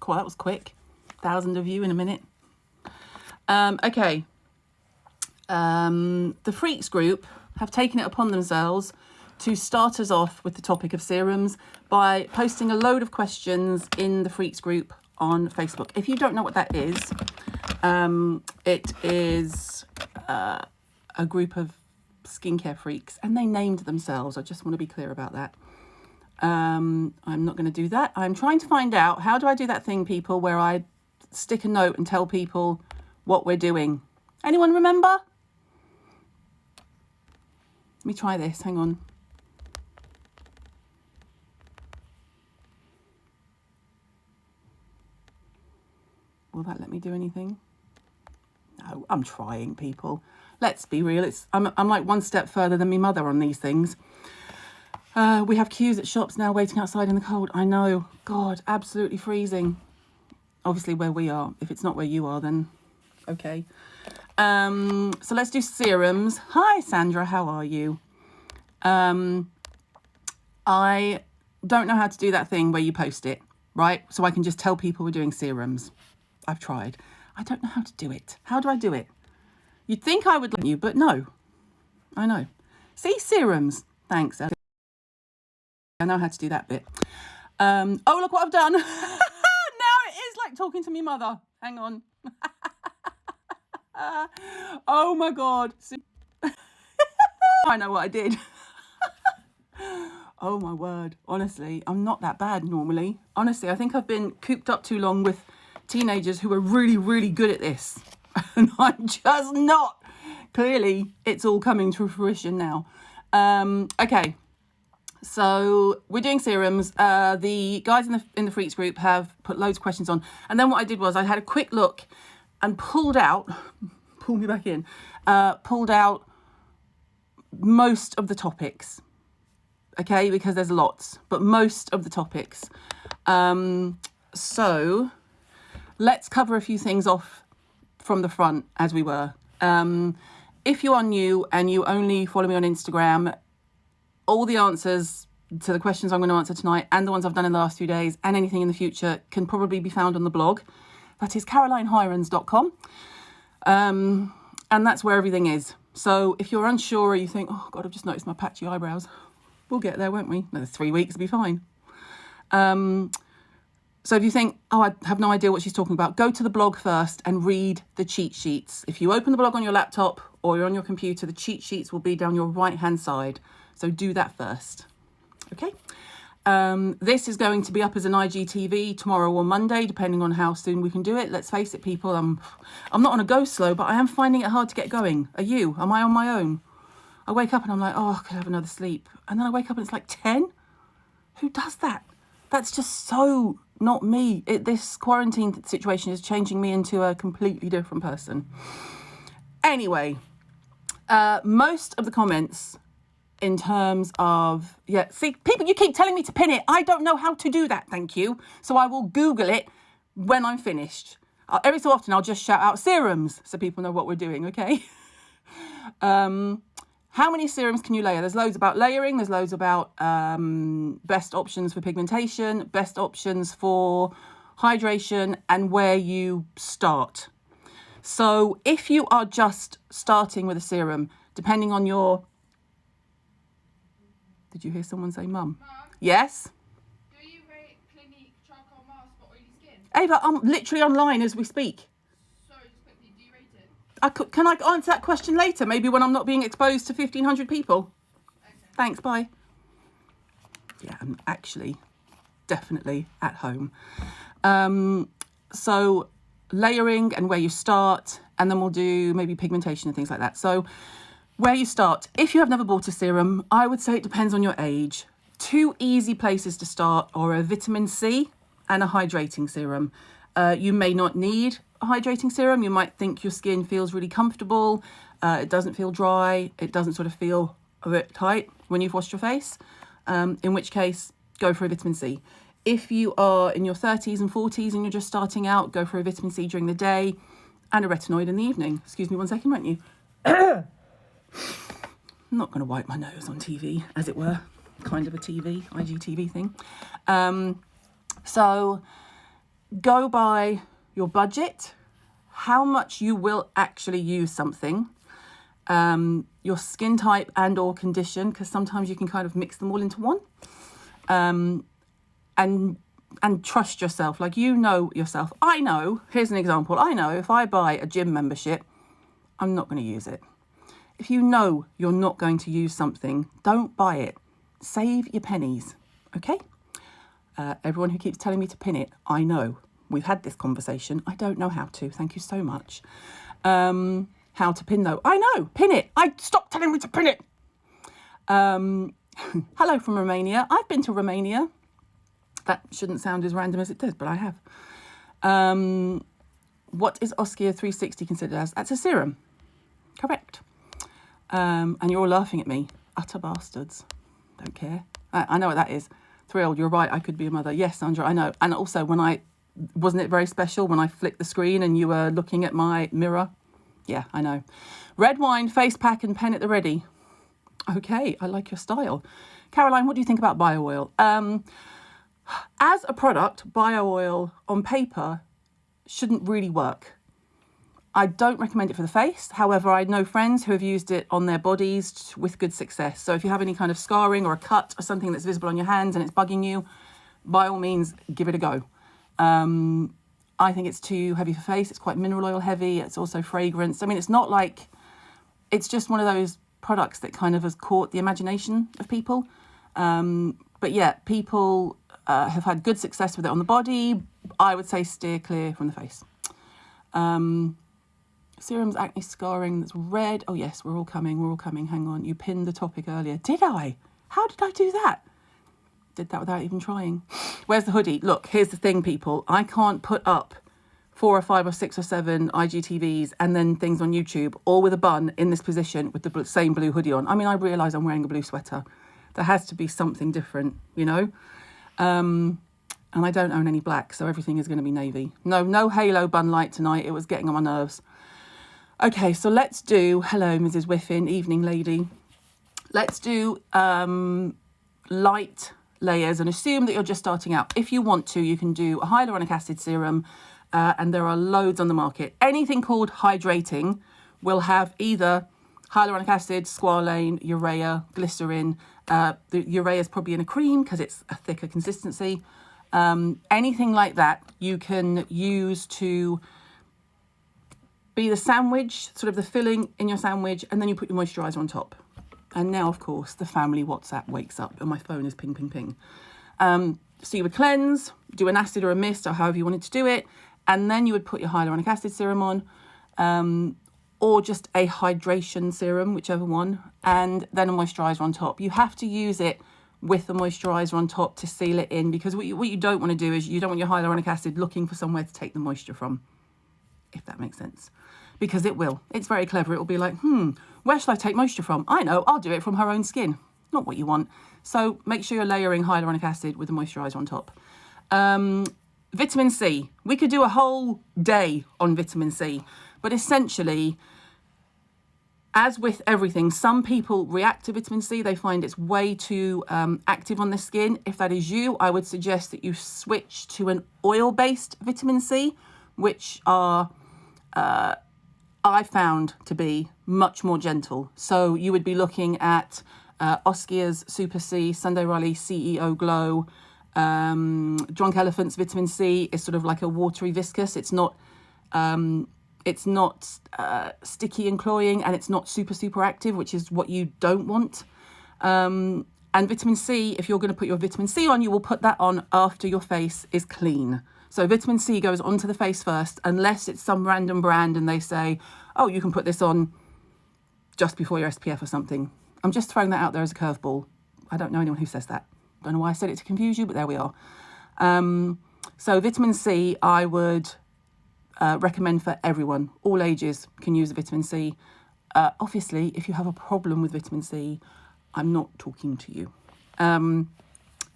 Cool, that was quick. 1,000 of you in a minute. Okay. The Freaks group have taken it upon themselves to start us off with the topic of serums by posting a load of questions in the Freaks group on Facebook. If you don't know what that is, it is a group of skincare freaks, and they named themselves. I just want to be clear about that. I'm not going to do that. I'm trying to find out, how do I do that thing, people, where I stick a note and tell people what we're doing? Anyone remember? Let me try this. Hang on. Will that let me do anything? No, I'm trying, people. Let's be real. I'm like one step further than me mother on these things. We have queues at shops now waiting outside in the cold. I know. God, absolutely freezing. Obviously where we are. If it's not where you are, then okay. So let's do serums. Hi, Sandra. How are you? I don't know how to do that thing where you post it, right? So I can just tell people we're doing serums. I've tried. I don't know how to do it. How do I do it? You'd think I would let you, but no. I know. See, serums. Thanks. I know how to do that bit. Oh, look what I've done. Now it is like talking to me mother. Hang on. Oh my God. I know what I did. Oh my word. Honestly, I'm not that bad normally. Honestly, I think I've been cooped up too long with teenagers who are really, really good at this. And I'm just not. Clearly, it's all coming to fruition now. Okay. So we're doing serums. The guys in the Freaks group have put loads of questions on. And then what I did was I had a quick look and pulled out most of the topics. Okay, because there's lots, but most of the topics. So let's cover a few things off from the front as we were. If you are new and you only follow me on Instagram, all the answers to the questions I'm going to answer tonight and the ones I've done in the last few days and anything in the future can probably be found on the blog. That is carolinehirons.com. And that's where everything is. So if you're unsure or you think, oh God, I've just noticed my patchy eyebrows, we'll get there, won't we? Another 3 weeks will be fine. So if you think, oh, I have no idea what she's talking about, go to the blog first and read the cheat sheets. If you open the blog on your laptop or you're on your computer, the cheat sheets will be down your right-hand side. So do that first. Okay. This is going to be up as an IGTV tomorrow or Monday, depending on how soon we can do it. Let's face it, people, I'm not on a go slow, but I am finding it hard to get going. Are you? Am I on my own? I wake up and I'm like, oh, I could have another sleep. And then I wake up and it's like 10. Who does that? That's just so not me. This quarantine situation is changing me into a completely different person. Anyway, most of the comments in terms of, see, people, you keep telling me to pin it. I don't know how to do that, thank you. So I will Google it when I'm finished. Every so often I'll just shout out serums so people know what we're doing, okay? How many serums can you layer? There's loads about layering. There's loads about best options for pigmentation, best options for hydration, and where you start. So if you are just starting with a serum, depending on your... Did you hear someone say mum? Mum? Yes? Do you rate Clinique charcoal mask for oily skin? Ava, I'm literally online as we speak. Sorry, just quickly, do you rate it? Can I answer that question later? Maybe when I'm not being exposed to 1,500 people. Okay. Thanks, bye. Yeah, I'm actually definitely at home. So layering and where you start, and then we'll do maybe pigmentation and things like that. So where you start, if you have never bought a serum, I would say it depends on your age. 2 easy places to start are a vitamin C and a hydrating serum. You may not need a hydrating serum. You might think your skin feels really comfortable. It doesn't feel dry. It doesn't sort of feel a bit tight when you've washed your face. In which case, go for a vitamin C. If you are in your 30s and 40s and you're just starting out, go for a vitamin C during the day and a retinoid in the evening. Excuse me one second, won't you? I'm not going to wipe my nose on TV, as it were. Kind of a IGTV thing. So go by your budget, how much you will actually use something, your skin type and or condition, because sometimes you can kind of mix them all into one, and trust yourself. Like, you know yourself. I know, here's an example. I know if I buy a gym membership, I'm not going to use it. If you know you're not going to use something, don't buy it. Save your pennies, okay? Everyone who keeps telling me to pin it, I know. We've had this conversation. I don't know how to. Thank you so much. How to pin though? I know. Pin it. Stop telling me to pin it. Hello from Romania. I've been to Romania. That shouldn't sound as random as it does, but I have. What is Oskia 360 considered as? That's a serum. Correct. And you're all laughing at me. Utter bastards. Don't care. I know what that is. Thrilled. You're right. I could be a mother. Yes, Sandra, I know. And also wasn't it very special when I flicked the screen and you were looking at my mirror? Yeah, I know. Red wine, face pack and pen at the ready. Okay, I like your style. Caroline, what do you think about bio oil? As a product, bio oil on paper shouldn't really work. I don't recommend it for the face. However, I know friends who have used it on their bodies with good success. So if you have any kind of scarring or a cut or something that's visible on your hands and it's bugging you, by all means, give it a go. I think it's too heavy for face. It's quite mineral oil heavy. It's also fragrance. I mean, it's not like, it's just one of those products that kind of has caught the imagination of people. But yeah, people have had good success with it on the body. I would say steer clear from the face. Serums, acne, scarring, that's red. Oh yes, we're all coming. Hang on. You pinned the topic earlier. Did I? How did I do that? Did that without even trying. Where's the hoodie? Look, here's the thing, people. I can't put up 4 or 5 or 6 or 7 IGTVs and then things on YouTube, all with a bun in this position with the same blue hoodie on. I mean, I realise I'm wearing a blue sweater. There has to be something different, you know? And I don't own any black, so everything is going to be navy. No halo bun light tonight. It was getting on my nerves. Okay, so let's do, hello, Mrs. Whiffin, evening lady. Let's do light layers and assume that you're just starting out. If you want to, you can do a hyaluronic acid serum, and there are loads on the market. Anything called hydrating will have either hyaluronic acid, squalane, urea, glycerin. The urea is probably in a cream because it's a thicker consistency. Anything like that you can use to be the sandwich, sort of the filling in your sandwich, and then you put your moisturiser on top. And now, of course, the family WhatsApp wakes up and my phone is ping, ping, ping. So you would cleanse, do an acid or a mist or however you wanted to do it, and then you would put your hyaluronic acid serum on, or just a hydration serum, whichever one, and then a moisturiser on top. You have to use it with the moisturiser on top to seal it in, because what you don't want to do is you don't want your hyaluronic acid looking for somewhere to take the moisture from, if that makes sense. Because it will. It's very clever. It will be like, where shall I take moisture from? I know, I'll do it from her own skin. Not what you want. So make sure you're layering hyaluronic acid with the moisturiser on top. Vitamin C. We could do a whole day on vitamin C. But essentially, as with everything, some people react to vitamin C. They find it's way too active on the skin. If that is you, I would suggest that you switch to an oil-based vitamin C, which are... I found to be much more gentle. So you would be looking at Oskia's Super C, Sunday Riley CEO Glow, Drunk Elephant's Vitamin C is sort of like a watery viscous. It's not sticky and cloying, and it's not super active, which is what you don't want. And vitamin C, if you're going to put your vitamin C on, you will put that on after your face is clean. So vitamin C goes onto the face first, unless it's some random brand and they say, oh, you can put this on just before your SPF or something. I'm just throwing that out there as a curveball. I don't know anyone who says that. Don't know why I said it to confuse you, but there we are. So vitamin C, I would recommend for everyone. All ages can use vitamin C. Obviously, if you have a problem with vitamin C, I'm not talking to you.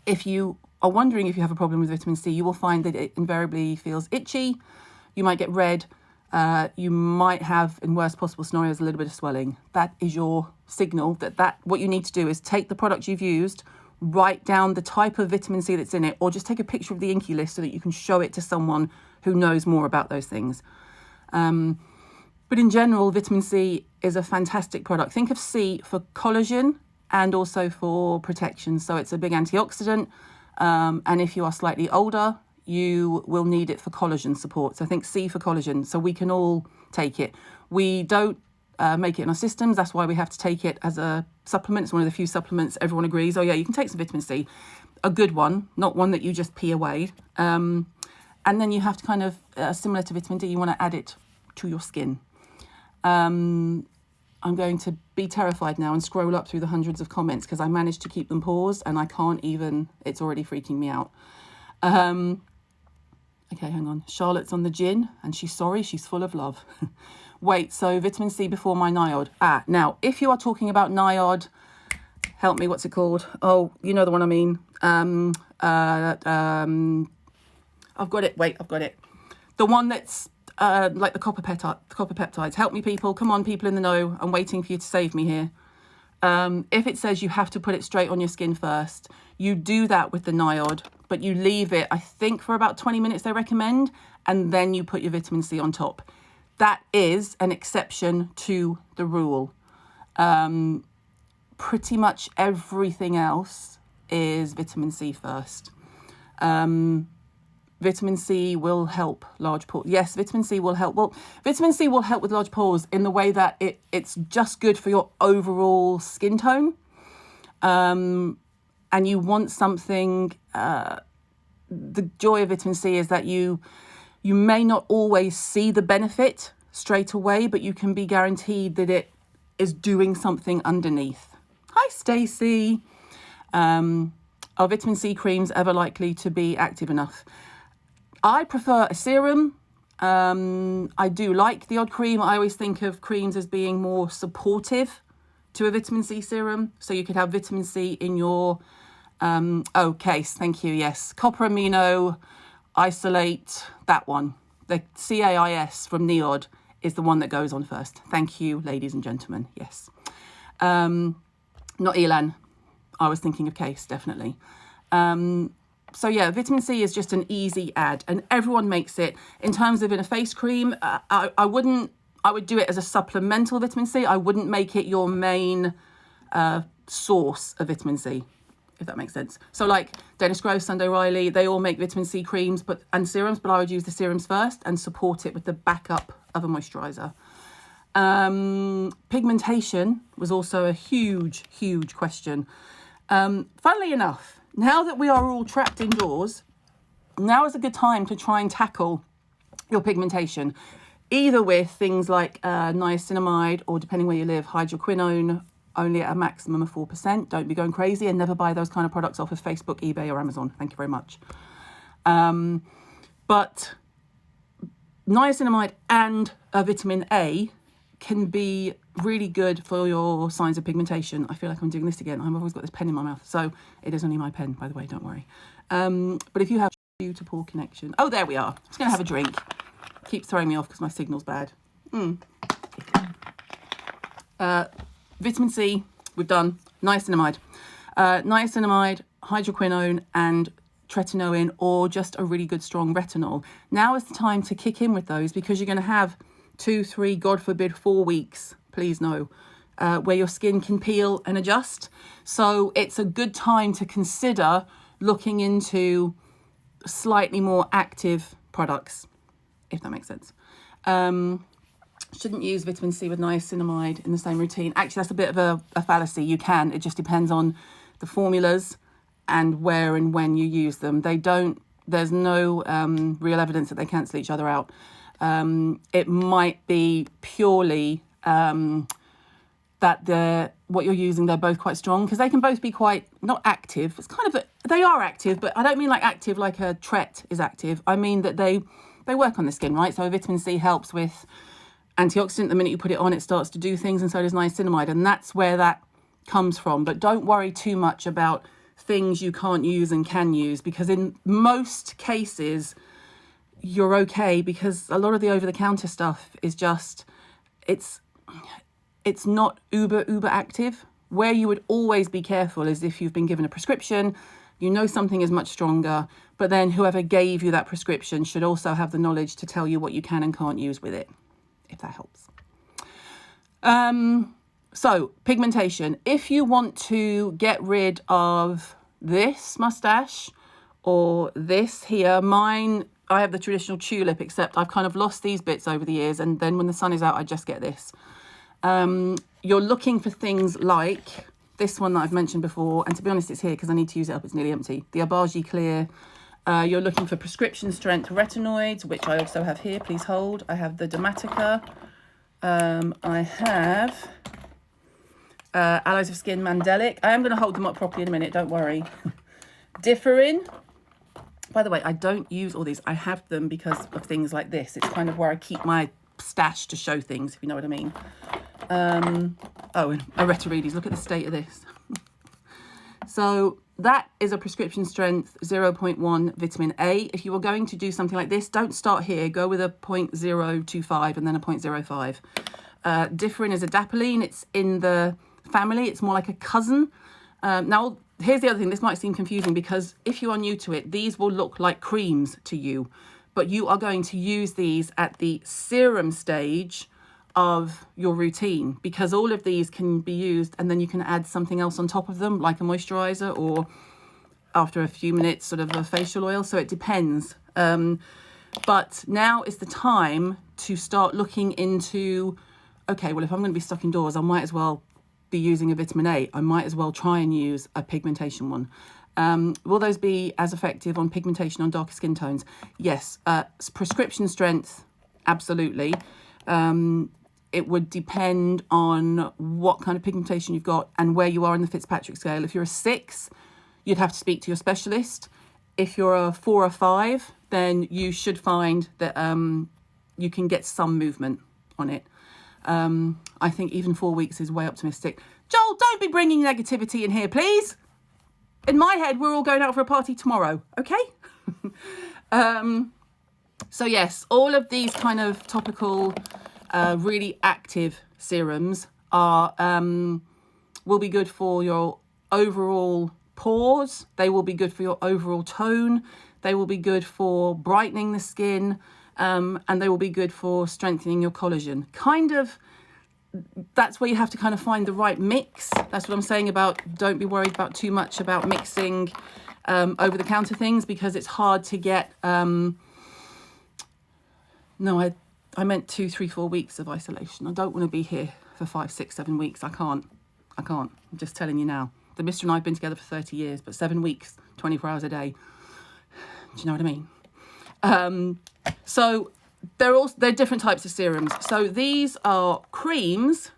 If you are wondering if you have a problem with vitamin C, you will find that it invariably feels itchy. You might get red. You might have, in worst possible scenarios, a little bit of swelling. That is your signal that what you need to do is take the product you've used, write down the type of vitamin C that's in it, or just take a picture of the Inky list so that you can show it to someone who knows more about those things. But in general, vitamin C is a fantastic product. Think of C for collagen and also for protection. So it's a big antioxidant. And if you are slightly older, you will need it for collagen support. So think C for collagen. So we can all take it. We don't make it in our systems. That's why we have to take it as a supplement. It's one of the few supplements everyone agrees, oh yeah, you can take some vitamin C. A good one, not one that you just pee away. And then you have to kind of, similar to vitamin D, you want to add it to your skin. I'm going to be terrified now and scroll up through the hundreds of comments because I managed to keep them paused and I can't even, it's already freaking me out. Okay, hang on. Charlotte's on the gin and she's sorry, she's full of love. Wait, so vitamin C before my Niod. Now, if you are talking about Niod, help me, what's it called? Oh, you know the one I mean. I've got it. Wait, I've got it. The one that's like the copper peptides. Help me, people. Come on, people in the know. I'm waiting for you to save me here. If it says you have to put it straight on your skin first, you do that with the Niod, but you leave it, I think, for about 20 minutes, they recommend, and then you put your vitamin C on top. That is an exception to the rule. Pretty much everything else is vitamin C first. Vitamin C will help large pores. Yes, vitamin C will help. Well, vitamin C will help with large pores in the way that it's just good for your overall skin tone. And you want something, the joy of vitamin C is that you may not always see the benefit straight away, but you can be guaranteed that it is doing something underneath. Hi, Stacey. Are vitamin C creams ever likely to be active enough? I prefer a serum. I do like the odd cream. I always think of creams as being more supportive to a vitamin C serum. So you could have vitamin C in your, case. Thank you. Yes. Copper amino isolate, that one. The CAIS from Niod is the one that goes on first. Thank you, ladies and gentlemen. Yes. Not Elan. I was thinking of case, definitely. So yeah, vitamin C is just an easy add and everyone makes it. In terms of in a face cream, I would do it as a supplemental vitamin C. I wouldn't make it your main source of vitamin C, if that makes sense. So like Dennis Gross, Sunday Riley, they all make vitamin C creams and serums, but I would use the serums first and support it with the backup of a moisturizer. Pigmentation was also a huge, huge question. Funnily enough, now that we are all trapped indoors, now is a good time to try and tackle your pigmentation, either with things like niacinamide or, depending where you live, hydroquinone, only at a maximum of 4%. Don't be going crazy and never buy those kind of products off of Facebook, eBay or Amazon. Thank you very much. But niacinamide and vitamin A can be really good for your signs of pigmentation. I feel like I'm doing this again. I've always got this pen in my mouth. So it is only my pen, by the way, don't worry. But if you have due to poor connection. Oh, there we are. I'm just going to have a drink. Keeps throwing me off because my signal's bad. Vitamin C, we've done. Niacinamide. Niacinamide, hydroquinone and tretinoin, or just a really good strong retinol. Now is the time to kick in with those because you're going to have 2, 3, God forbid, 4 weeks, please no, where your skin can peel and adjust. So it's a good time to consider looking into slightly more active products, if that makes sense. Shouldn't use vitamin C with niacinamide in the same routine. Actually, that's a bit of a fallacy. You can. It just depends on the formulas and where and when you use them. There's no real evidence that they cancel each other out. It might be purely that what you're using, they're both quite strong, because they can both be quite, not active. It's kind of, they are active, but I don't mean like active like a Tret is active. I mean that they work on the skin, right? So vitamin C helps with antioxidant. The minute you put it on, it starts to do things, and so does niacinamide, and that's where that comes from. But don't worry too much about things you can't use and can use, because in most cases you're okay, because a lot of the over-the-counter stuff is just, it's not uber active. Where you would always be careful is if you've been given a prescription, you know something is much stronger, but then whoever gave you that prescription should also have the knowledge to tell you what you can and can't use with it, if that helps. So pigmentation. If you want to get rid of this mustache or this here, mine, I have the traditional tulip, except I've kind of lost these bits over the years, and then when the sun is out, I just get this. You're looking for things like this one that I've mentioned before, and to be honest, it's here because I need to use it up. It's nearly empty. The Abaji Clear. You're looking for prescription strength retinoids, which I also have here. Please hold. I have the Dermatica. I have Allies of Skin Mandelic. I am going to hold them up properly in a minute, don't worry. Differin. By the way, I don't use all these. I have them because of things like this. It's kind of where I keep my stash to show things, if you know what I mean. Oh, and Aretarides. Look at the state of this. So that is a prescription strength 0.1 vitamin A. If you are going to do something like this, don't start here. Go with a 0.025 and then a 0.05. Differin is adapalene. It's in the family. It's more like a cousin. Now, here's the other thing. This might seem confusing because if you are new to it, these will look like creams to you, but you are going to use these at the serum stage of your routine, because all of these can be used and then you can add something else on top of them, like a moisturizer, or after a few minutes sort of a facial oil. So it depends. But now is the time to start looking into, okay, well, if I'm going to be stuck indoors, I might as well be using a vitamin A. I might as well try and use a pigmentation one. Will those be as effective on pigmentation on darker skin tones? Yes. Prescription strength, absolutely. It would depend on what kind of pigmentation you've got and where you are in the Fitzpatrick scale. If you're a 6, you'd have to speak to your specialist. If you're a 4 or 5, then you should find that you can get some movement on it. I think even 4 weeks is way optimistic. Joel, don't be bringing negativity in here, please. In my head, we're all going out for a party tomorrow, okay? So yes, all of these kind of topical, really active serums are will be good for your overall pores. They will be good for your overall tone. They will be good for brightening the skin, and they will be good for strengthening your collagen. Kind of, that's where you have to kind of find the right mix. That's what I'm saying about don't be worried about too much about mixing over-the-counter things, because it's hard to get... No, I meant 2, 3, 4 weeks of isolation. I don't want to be here for 5, 6, 7 weeks. I can't. I'm just telling you now. The Mr. and I have been together for 30 years, but 7 weeks, 24 hours a day. Do you know what I mean? So they're different types of serums. So these are creams,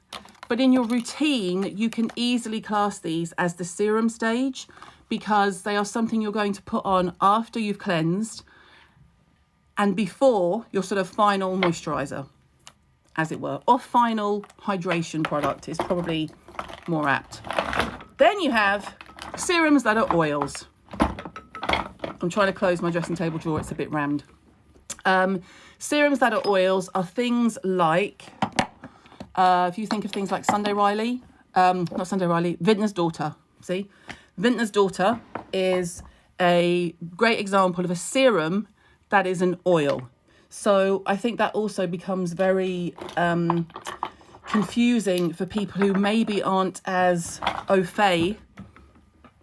but in your routine, you can easily class these as the serum stage, because they are something you're going to put on after you've cleansed and before your sort of final moisturizer, as it were, or final hydration product is probably more apt. Then you have serums that are oils. I'm trying to close my dressing table drawer. It's a bit rammed. Serums that are oils are things like, if you think of things like Vintner's Daughter. See, Vintner's Daughter is a great example of a serum that is an oil. So I think that also becomes very confusing for people who maybe aren't as au fait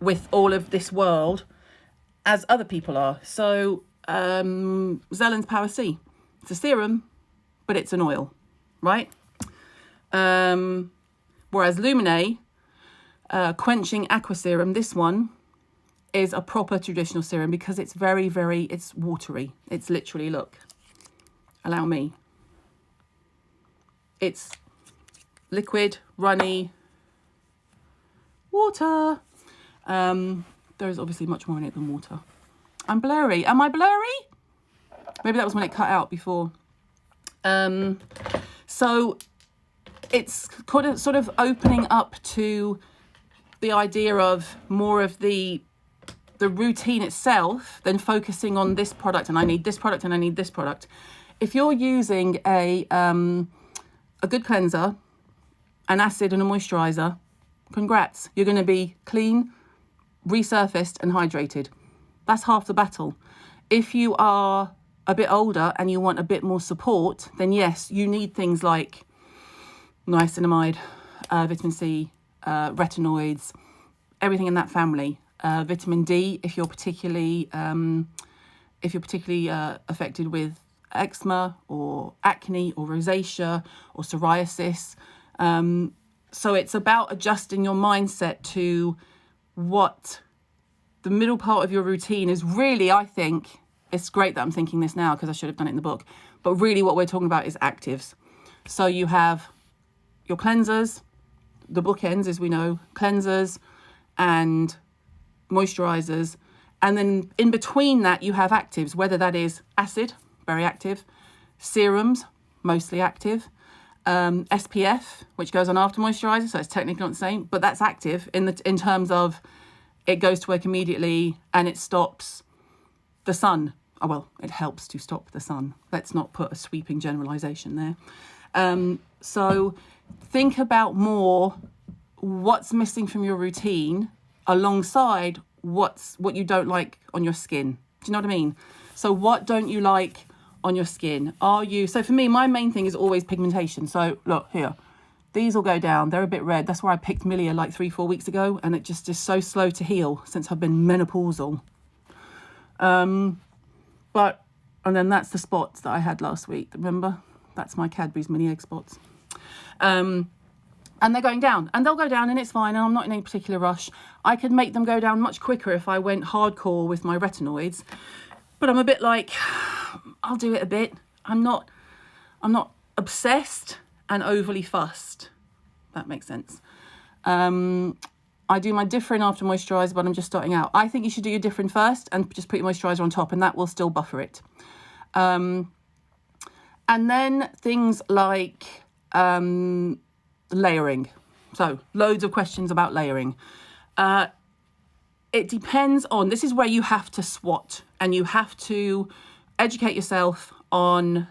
with all of this world as other people are. So Zellen's Power C, it's a serum, but it's an oil, right? Whereas Lumine, Quenching Aqua Serum, this one is a proper traditional serum because it's very, very, it's watery. It's literally, look, allow me. It's liquid, runny, water. There is obviously much more in it than water. I'm blurry. Am I blurry? Maybe that was when it cut out before. So it's kind of sort of opening up to the idea of more of the routine itself than focusing on this product and I need this product and I need this product. If you're using a good cleanser, an acid and a moisturizer, Congrats. You're going to be clean, resurfaced and hydrated. That's half the battle. If you are a bit older and you want a bit more support, then yes, you need things like niacinamide, vitamin C, retinoids, everything in that family. Vitamin D, if you're particularly affected with eczema or acne or rosacea or psoriasis. So it's about adjusting your mindset to what the middle part of your routine is really. I think it's great that I'm thinking this now because I should have done it in the book. But really what we're talking about is actives. So you have your cleansers, the bookends, as we know, cleansers and moisturizers. And then in between that, you have actives, whether that is acid, very active, serums, mostly active, SPF, which goes on after moisturizer, so it's technically not the same, but that's active in terms of it goes to work immediately and it stops the sun. Oh, well, it helps to stop the sun. Let's not put a sweeping generalization there. So think about more what's missing from your routine alongside what you don't like on your skin. Do you know what I mean? So what don't you like on your skin? So for me, my main thing is always pigmentation. So look here, these will go down. They're a bit red. That's where I picked Milia like 3-4 weeks ago. And it just is so slow to heal since I've been menopausal. And then that's the spots that I had last week. Remember? That's my Cadbury's mini egg spots. And they're going down, and they'll go down and it's fine. And I'm not in any particular rush. I could make them go down much quicker if I went hardcore with my retinoids, but I'm a bit like, I'll do it a bit. I'm not obsessed and overly fussed. That makes sense. I do my different after moisturizer, but I'm just starting out. I think you should do your different first and just put your moisturizer on top, and that will still buffer it. And then things like layering. So loads of questions about layering. It depends on, this is where you have to SWOT and you have to educate yourself on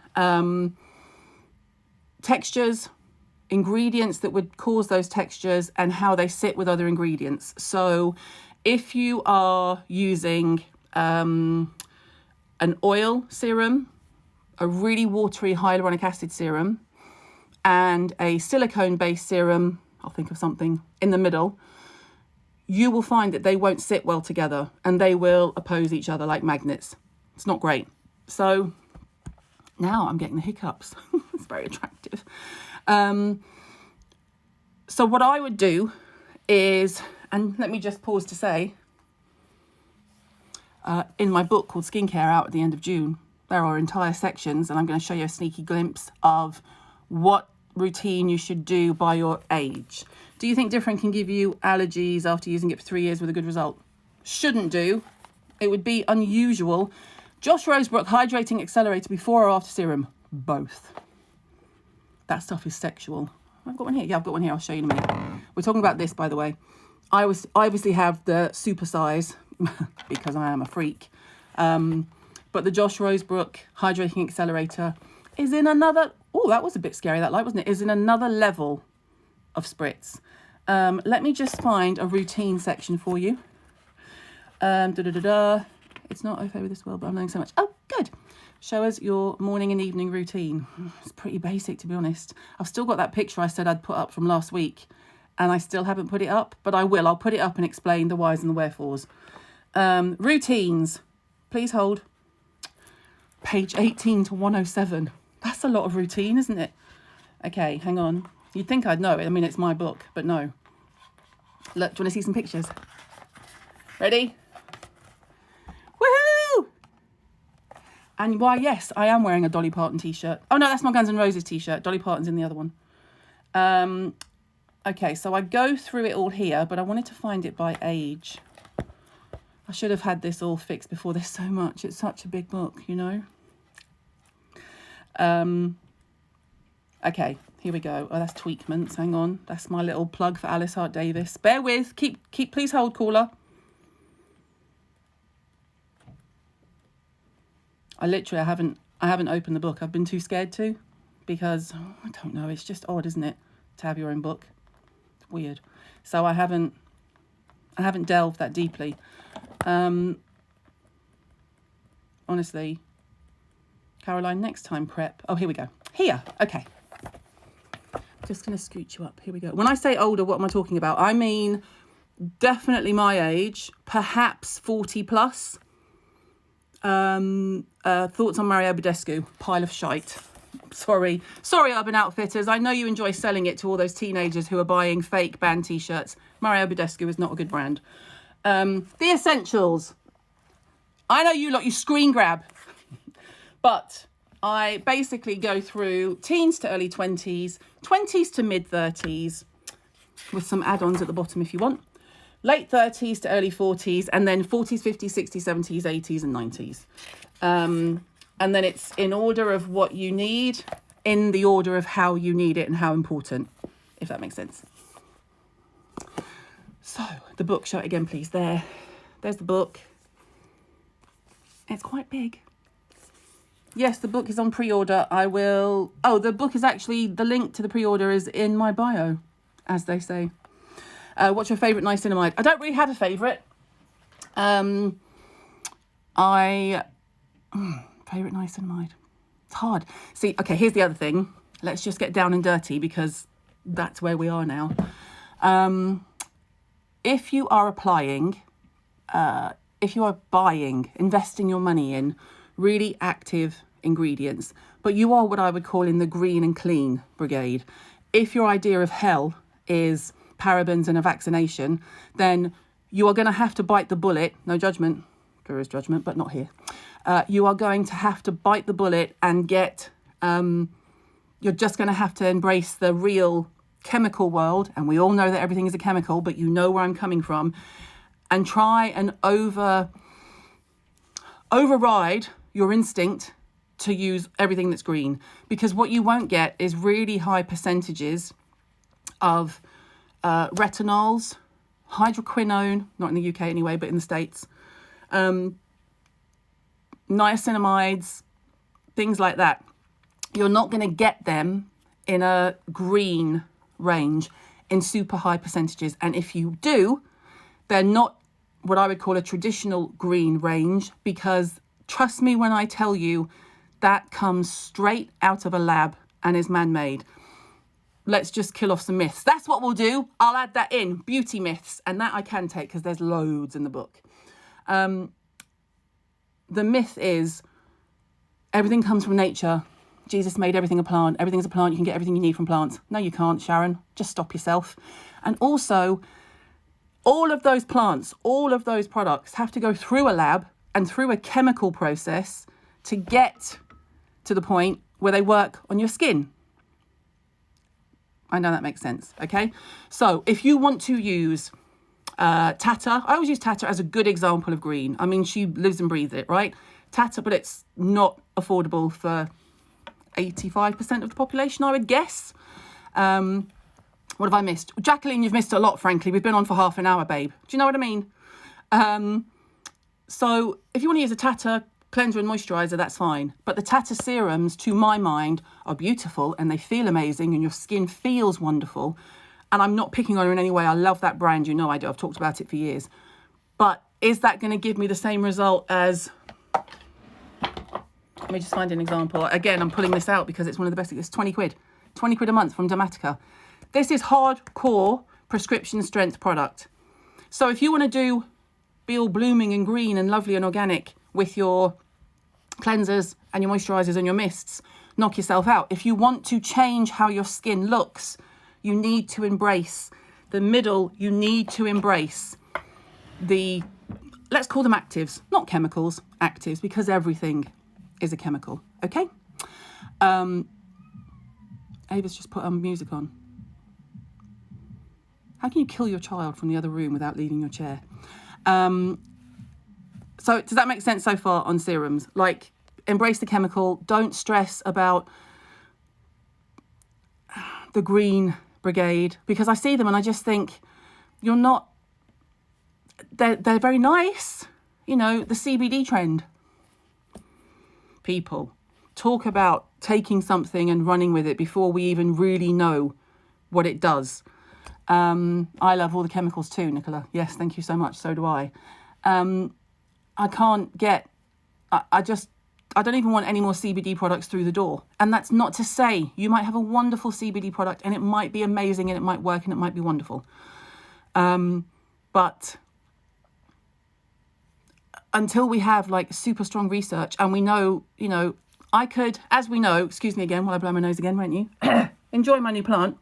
textures, ingredients that would cause those textures and how they sit with other ingredients. So if you are using an oil serum, a really watery hyaluronic acid serum, and a silicone-based serum, I'll think of something in the middle, you will find that they won't sit well together and they will oppose each other like magnets. It's not great. So now I'm getting the hiccups. It's very attractive. So what I would do is, and let me just pause to say, in my book called Skincare, out at the end of June, there are entire sections, and I'm going to show you a sneaky glimpse of what routine you should do by your age. Do you think different can give you allergies after using it for 3 years with a good result? Shouldn't do. It would be unusual. Josh Rosebrook, Hydrating Accelerator, before or after serum? Both. That stuff is sexual. I've got one here. Yeah, I've got one here. I'll show you in a minute. We're talking about this, by the way. I obviously have the super size because I am a freak. But the Josh Rosebrook Hydrating Accelerator is in another... Oh, that was a bit scary, that light, wasn't it? Is in another level of spritz. Let me just find a routine section for you. It's not okay with this world, but I'm learning so much. Oh, good. Show us your morning and evening routine. It's pretty basic, to be honest. I've still got that picture I said I'd put up from last week, and I still haven't put it up, but I will. I'll put it up and explain the whys and the wherefores. Routines. Please hold. Page 18 to 107. That's a lot of routine, isn't it? Okay, hang on. You'd think I'd know it. I mean, it's my book, but no. Look, do you want to see some pictures? Ready? Woohoo! And why, yes, I am wearing a Dolly Parton t-shirt. Oh, no, that's my Guns N' Roses t-shirt. Dolly Parton's in the other one. Okay, so I go through it all here, but I wanted to find it by age. I should have had this all fixed before. There's so much. It's such a big book, you know. Okay, here we go. Oh, that's Tweakments. Hang on. That's my little plug for Alice Hart Davis. Bear with. Keep. Please hold, caller. I haven't opened the book. I've been too scared to, because I don't know. It's just odd, isn't it, to have your own book? weird. So I haven't delved that deeply. Honestly, Caroline, next time prep. Oh, here we go. Here, okay. Just going to scoot you up. Here we go. When I say older, what am I talking about? I mean, definitely my age, perhaps 40 plus. Thoughts on Mario Badescu? Pile of shite. Sorry, Urban Outfitters. I know you enjoy selling it to all those teenagers who are buying fake band t-shirts. Mario Badescu is not a good brand. The Essentials. I know you lot, you screen grab. But I basically go through teens to early 20s, 20s to mid 30s, with some add-ons at the bottom if you want, late 30s to early 40s, and then 40s, 50s, 60s, 70s, 80s, and 90s. And then it's in order of what you need, in the order of how you need it and how important, if that makes sense. So the book, show it again, please. There's the book. It's quite big. Yes, the book is on pre-order. The book is actually, the link to the pre-order is in my bio, as they say. What's your favourite niacinamide? I don't really have a favourite. Favourite niacinamide. It's hard. See, okay, here's the other thing. Let's just get down and dirty because that's where we are now. If you are applying, if you are buying, investing your money in really active ingredients, but you are what I would call in the green and clean brigade. If your idea of hell is parabens and a vaccination, then you are going to have to bite the bullet. No judgment. There is judgment, but not here. You are going to have to bite the bullet and get, you're just going to have to embrace the real chemical world. And we all know that everything is a chemical, but you know where I'm coming from, and try and override your instinct to use everything that's green, because what you won't get is really high percentages of retinols, hydroquinone, not in the UK anyway, but in the States, niacinamides, things like that. You're not going to get them in a green range in super high percentages. And if you do, they're not what I would call a traditional green range, because trust me when I tell you that comes straight out of a lab and is man-made. Let's just kill off some myths. That's what we'll do. I'll add that in, beauty myths, and that I can take because there's loads in the book. The myth is everything comes from nature. Jesus made everything a plant. Everything's a plant. You can get everything you need from plants. No, you can't, Sharon. Just stop yourself. And also, all of those plants, all of those products have to go through a lab and through a chemical process to get to the point where they work on your skin. I know that makes sense, okay? So if you want to use Tata, I always use Tata as a good example of green. I mean, she lives and breathes it, right? Tata, but it's not affordable for 85% of the population, I would guess. What have I missed? Jacqueline, you've missed a lot, frankly. We've been on for half an hour, babe. Do you know what I mean? So if you want to use a Tata cleanser and moisturiser, that's fine. But the Tata serums, to my mind, are beautiful and they feel amazing and your skin feels wonderful. And I'm not picking on her in any way. I love that brand. You know I do. I've talked about it for years. But is that going to give me the same result as... Let me just find an example. Again, I'm pulling this out because it's one of the best. It's 20 quid. 20 quid a month from Dermatica. This is hardcore prescription strength product. So if you want to be all blooming and green and lovely and organic with your cleansers and your moisturisers and your mists, knock yourself out. If you want to change how your skin looks, you need to embrace the middle. You need to embrace the, let's call them actives, not chemicals, actives, because everything is a chemical, okay? Ava's just put music on. How can you kill your child from the other room without leaving your chair? So does that make sense so far on serums? Like, embrace the chemical. Don't stress about the green brigade, because I see them and I just think you're not, they're very nice. You know, the CBD trend. People talk about taking something and running with it before we even really know what it does. I love all the chemicals too, Nicola. Yes, thank you so much. So do I. I can't get, I don't even want any more CBD products through the door. And that's not to say you might have a wonderful CBD product and it might be amazing and it might work and it might be wonderful. But until we have like super strong research and we know, you know, I could, as we know, excuse me again while I blow my nose again, won't you? Enjoy my new plant.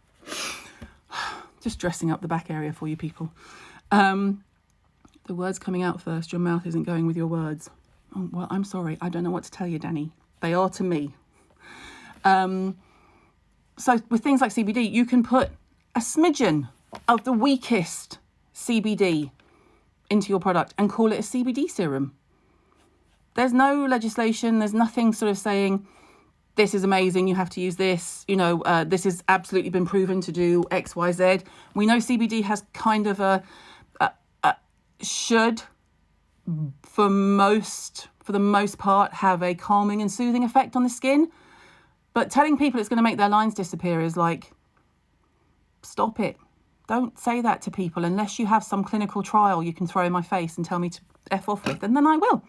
Just dressing up the back area for you people. The words coming out first. Your mouth isn't going with your words. Oh, well, I'm sorry. I don't know what to tell you, Danny. They are to me. So with things like CBD, you can put a smidgen of the weakest CBD into your product and call it a CBD serum. There's no legislation. There's nothing sort of saying, this is amazing, you have to use this. You know, this has absolutely been proven to do X, Y, Z. We know CBD has kind of should, for the most part, have a calming and soothing effect on the skin. But telling people it's going to make their lines disappear is like, stop it. Don't say that to people unless you have some clinical trial you can throw in my face and tell me to F off with, and then I will.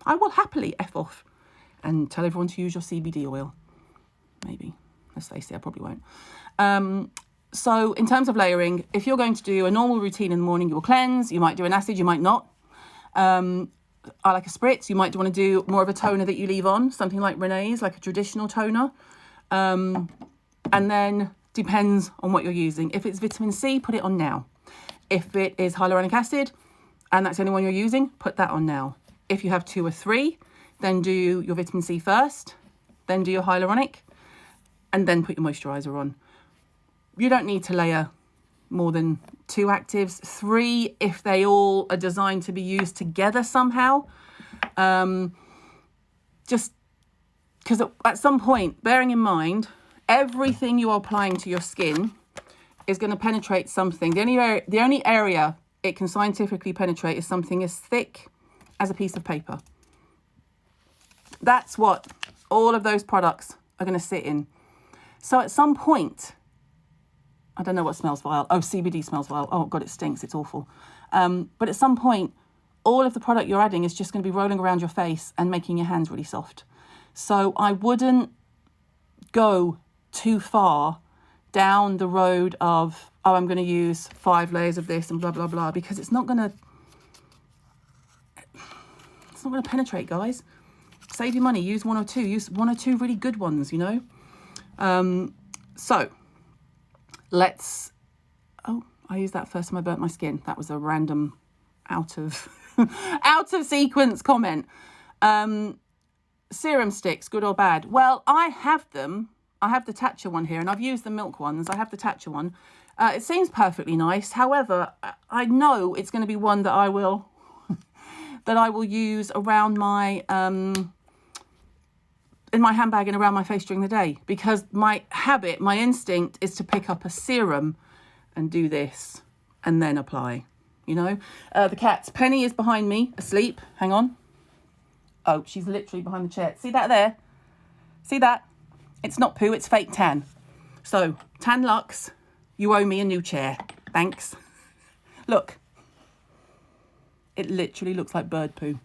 I will happily F off and tell everyone to use your CBD oil. Maybe. Let's face it, I probably won't. So in terms of layering, if you're going to do a normal routine in the morning, you will cleanse. You might do an acid, you might not. I like a spritz. You might want to do more of a toner that you leave on, something like Renee's, like a traditional toner. And then depends on what you're using. If it's vitamin C, put it on now. If it is hyaluronic acid, and that's the only one you're using, put that on now. If you have 2 or 3, then do your vitamin C first, then do your hyaluronic, and then put your moisturiser on. You don't need to layer more than 2 actives, 3 if they all are designed to be used together somehow. Just because at some point, bearing in mind, everything you are applying to your skin is going to penetrate something. The only area it can scientifically penetrate is something as thick as a piece of paper. That's what all of those products are going to sit in. So at some point, I don't know what smells vile. Oh, CBD smells vile. Oh, God, it stinks. It's awful. But at some point, all of the product you're adding is just going to be rolling around your face and making your hands really soft. So I wouldn't go too far down the road of, oh, I'm going to use 5 layers of this and blah, blah, blah, because it's not going to penetrate, guys. Save your money. Use 1 or 2. Use 1 or 2 really good ones, you know. So let's, I used that first time I burnt my skin. That was a random out of sequence comment. Serum sticks, good or bad? Well, I have them. I have the Tatcha one here, and I've used the milk ones. I have the Tatcha one. It seems perfectly nice. However, I know it's going to be one that I will use around my in my handbag and around my face during the day, because my instinct is to pick up a serum and do this and then apply, you know. The cat's Penny is behind me asleep. Hang on. Oh, she's literally behind the chair. See that there? See that? It's not poo, it's fake tan. So, Tan Lux, you owe me a new chair. Thanks. Look. It literally looks like bird poo.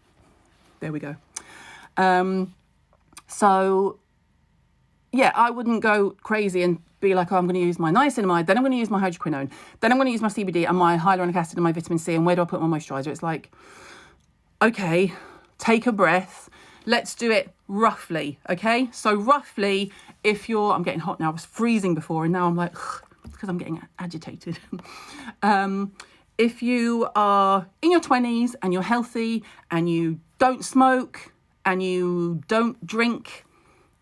There we go. So, yeah, I wouldn't go crazy and be like, oh, I'm going to use my niacinamide, then I'm going to use my hydroquinone, then I'm going to use my CBD and my hyaluronic acid and my vitamin C, and where do I put my moisturiser? It's like, okay, take a breath. Let's do it roughly, okay? So roughly, I'm getting hot now. I was freezing before, and now I'm like, because I'm getting agitated. If you are in your 20s and you're healthy and you don't smoke and you don't drink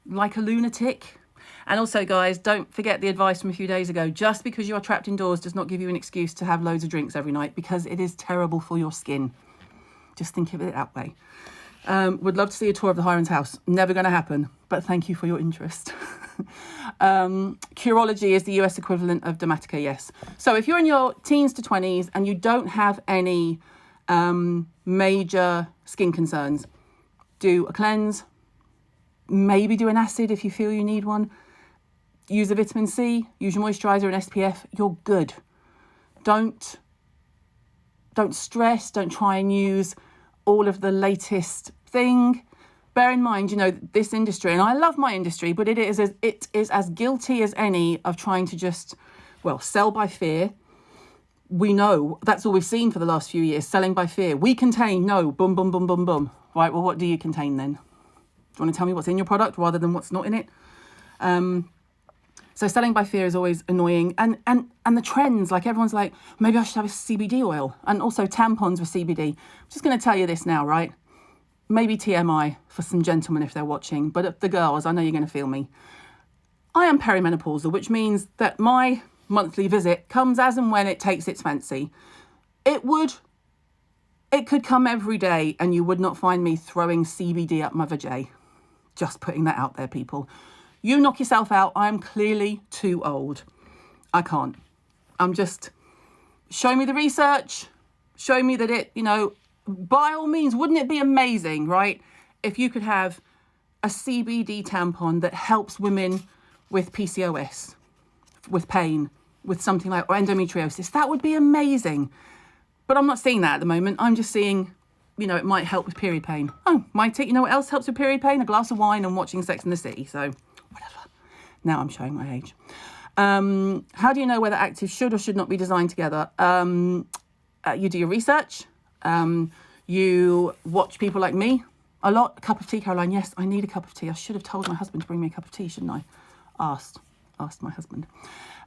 like a lunatic, and also, guys, don't forget the advice from a few days ago. Just because you are trapped indoors does not give you an excuse to have loads of drinks every night, because it is terrible for your skin. Just think of it that way. Would love to see a tour of the Hiron's house. Never going to happen, but thank you for your interest. Curology is the US equivalent of Dermatica, yes. So if you're in your teens to 20s and you don't have any major skin concerns, do a cleanse, maybe do an acid if you feel you need one. Use a vitamin C, use your moisturiser and SPF, you're good. Don't stress, don't try and use all of the latest thing. Bear in mind, this industry, and I love my industry, but it is as guilty as any of trying to just, sell by fear. We know that's all we've seen for the last few years, selling by fear. We contain, no, boom, boom, boom, boom, boom. Right, well, what do you contain then? Do you want to tell me what's in your product rather than what's not in it? So selling by fear is always annoying. And the trends, like everyone's like, maybe I should have a CBD oil, and also tampons with CBD. I'm just going to tell you this now, right? Maybe TMI for some gentlemen if they're watching, but the girls, I know you're going to feel me. I am perimenopausal, which means that my monthly visit comes as and when it takes its fancy. It could come every day and you would not find me throwing CBD up my vajay. Just putting that out there, people. You knock yourself out. I am clearly too old. I can't. Show me the research. Show me that it, by all means, wouldn't it be amazing, right? If you could have a CBD tampon that helps women with PCOS, with pain, with something like, or endometriosis, that would be amazing. But I'm not seeing that at the moment. I'm just seeing, it might help with period pain. Oh, might it? You know what else helps with period pain? A glass of wine and watching Sex and the City. So whatever. Now I'm showing my age. How do you know whether actives should or should not be designed together? You do your research. You watch people like me a lot. A cup of tea, Caroline. Yes, I need a cup of tea. I should have told my husband to bring me a cup of tea, shouldn't I? Asked my husband.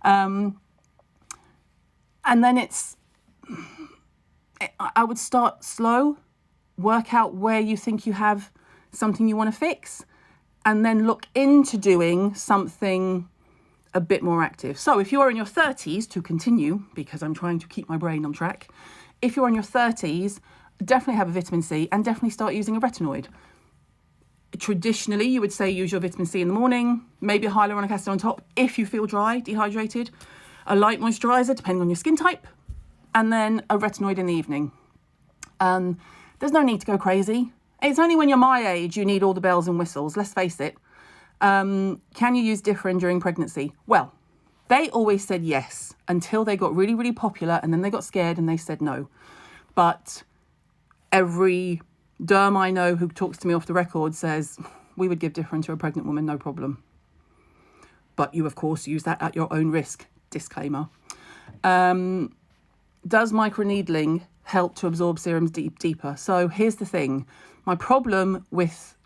And then I would start slow, work out where you think you have something you want to fix, and then look into doing something a bit more active. So if you are in your 30s, to continue, because I'm trying to keep my brain on track, if you're in your 30s, definitely have a vitamin C and definitely start using a retinoid. Traditionally, you would say use your vitamin C in the morning, maybe a hyaluronic acid on top if you feel dry, dehydrated, a light moisturizer depending on your skin type, and then a retinoid in the evening. There's no need to go crazy. It's only when you're my age you need all the bells and whistles, let's face it. Can you use Differin during pregnancy? Well, they always said yes until they got really, really popular, and then they got scared and they said no. But every derm I know who talks to me off the record says, we would give Differin to a pregnant woman, no problem. But you, of course, use that at your own risk. Disclaimer. Does microneedling help to absorb serums deeper? So here's the thing. My problem with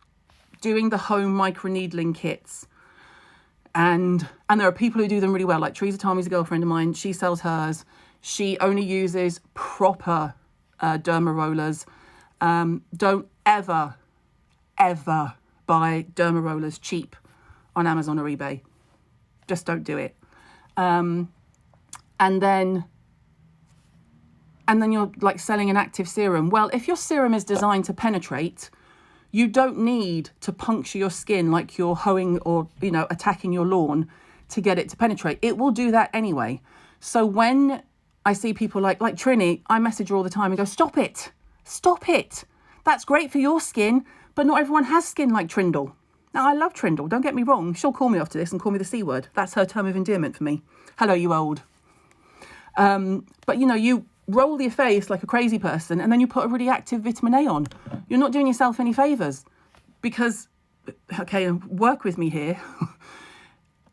doing the home microneedling kits, and there are people who do them really well, like Teresa Tommy's a girlfriend of mine. She sells hers. She only uses proper derma rollers. Don't ever buy derma rollers cheap on Amazon or eBay. Just don't do it. And then you're like selling an active serum. Well, if your serum is designed to penetrate, you don't need to puncture your skin like you're hoeing or, attacking your lawn to get it to penetrate. It will do that anyway. So when I see people like Trini, I message her all the time and go, stop it. That's great for your skin, but not everyone has skin like Trindle. Now, I love Trindle, don't get me wrong. She'll call me after this and call me the C word. That's her term of endearment for me. Hello, you old. But, you roll your face like a crazy person and then you put a really active vitamin A on. You're not doing yourself any favours because, okay, work with me here.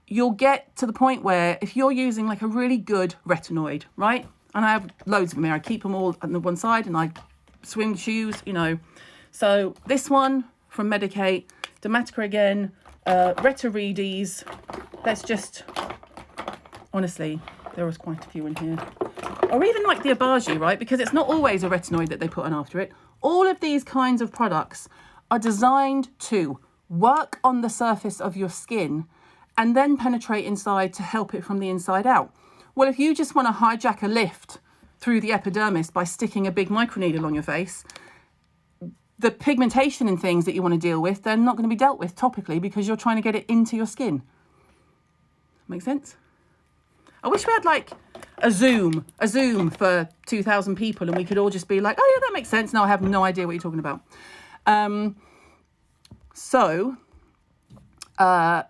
You'll get to the point where if you're using like a really good retinoid, right? And I have loads of them here. I keep them all on the one side and I swing shoes, So this one from Medicate, Dermatica again, Retinoides. Let's just, honestly, there was quite a few in here. Or even like the Abaji, right? Because it's not always a retinoid that they put on after it. All of these kinds of products are designed to work on the surface of your skin and then penetrate inside to help it from the inside out. Well, if you just want to hijack a lift through the epidermis by sticking a big microneedle on your face, the pigmentation and things that you want to deal with, they're not going to be dealt with topically because you're trying to get it into your skin. Make sense? I wish we had like a Zoom for 2,000 people and we could all just be like, oh yeah, that makes sense. No, I have no idea what you're talking about.